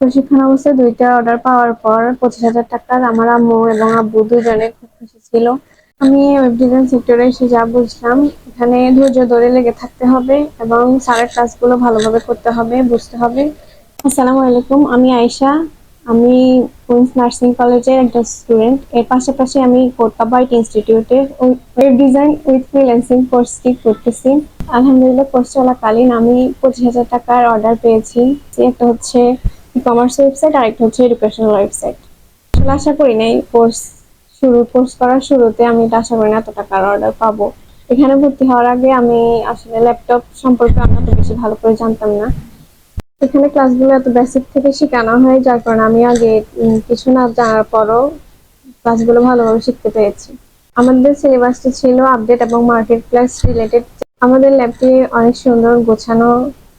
প্রশিক্ষণ অবস্থায় ২টা অর্ডার পাওয়ার পর ২৫,০০০ টাকার আমার আম্মু এবং আব্বু দুজনে খুব খুশি ছিল। আমি ওয়েব ডিজাইন সেক্টরে এসে যা বুঝলাম, এখানে ধৈর্য ধরে লেগে থাকতে হবে এবং স্যারের কাজগুলো ভালোভাবে করতে হবে, বুঝতে হবে। আসসালামু আলাইকুম, আমি আয়েশা। আমি কুইন্স নার্সিং কলেজের একজন স্টুডেন্ট। এর পাশাপাশি আমি কোটাবাইট ইনস্টিটিউটে ওয়েব ডিজাইন উইথ ফ্রিল্যান্সিং কোর্সটি করতেছি। আলহামদুলিল্লাহ, কোর্স চলাকালীন আমি ২৫,০০০ টাকার অর্ডার পেয়েছি। একটা হচ্ছে ই-কমার্স ওয়েবসাইট, আর একটা হচ্ছে এডুকেশনাল ওয়েবসাইট। আসলে আশা করি নাই কোর্স করার শুরুতে আমি এটা আশা করি না এত টাকার অর্ডার পাবো। এখানে ভর্তি হওয়ার আগে আমি আসলে ল্যাপটপ সম্পর্কে অত বেশি ভালো করে জানতাম না। এখানে ক্লাসগুলো এত বেসিক থেকে শেখানো হয়, যার কারণে আমি আগে কিছু না জানার পরও ক্লাসগুলো ভালোভাবে শিখতে পেরেছি। আমাদের সিলেবাসটি ছিল আপডেট এবং মার্কেট প্লেস রিলেটেড। আমাদের ল্যাবটি অনেক সুন্দর গোছানো,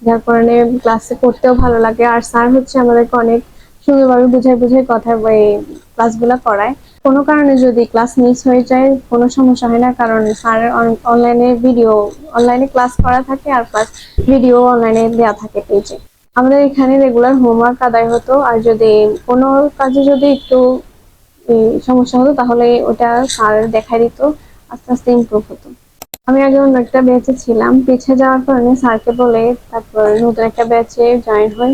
যার কারণে ক্লাসে করতেও ভালো লাগে। আর স্যার হচ্ছে আমাদেরকে অনেক সুন্দরভাবে বুঝাই বুঝাই কথা এই ক্লাসগুলো করায়। কোনো কারণে যদি ক্লাস মিস হয়ে যায় কোনো সমস্যা হয় না, কারণ স্যারের অনলাইনে ক্লাস করা থাকে, আর প্লাস ভিডিও অনলাইনে দেওয়া থাকে পেজে। আমাদের এখানে রেগুলার হোমওয়ার্ক আদায় হতো, আর যদি কোনো কাজে যদি একটু সমস্যা হতো তাহলে ওটা স্যার দেখাই দিত, আস্তে আস্তে ইমপ্রুভ হতো। আমি আগে অন্য একটা ব্যাচে ছিলাম, পিছিয়ে যাওয়ার কারণে স্যারকে বলে তারপর নতুন একটা ব্যাচে জয়েন হই।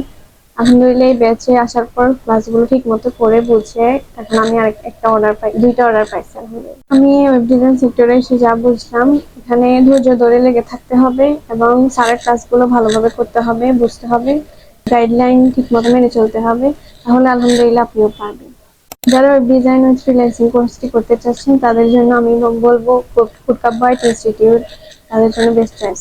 আলহামদুলিল্লাহ, এই ব্যাচে আসার পর ক্লাসগুলো ঠিক মতো করে বুঝে এখন আমি একটা অর্ডার পাই, 2টা অর্ডার পাইছি আলহামদুলিল্লাহ। আমি ওয়েব ডিজাইন সেক্টরে এসে যা বুঝলাম, এখানে ধৈর্য ধরে লেগে থাকতে হবে এবং স্যারের কাজগুলো ভালোভাবে করতে হবে, বুঝতে হবে, গাইডলাইন ঠিক মতো মেনে চলতে হবে। তাহলে আলহামদুলিল্লাহ আপনিও পারবেন। যারা ওয়েব ডিজাইন ও ফ্রিল্যান্সিং কোর্সটি করতে চাচ্ছেন তাদের জন্য আমি বলবো কোটাবাইট ইনস্টিটিউট তাদের জন্য বেস্ট চয়েস।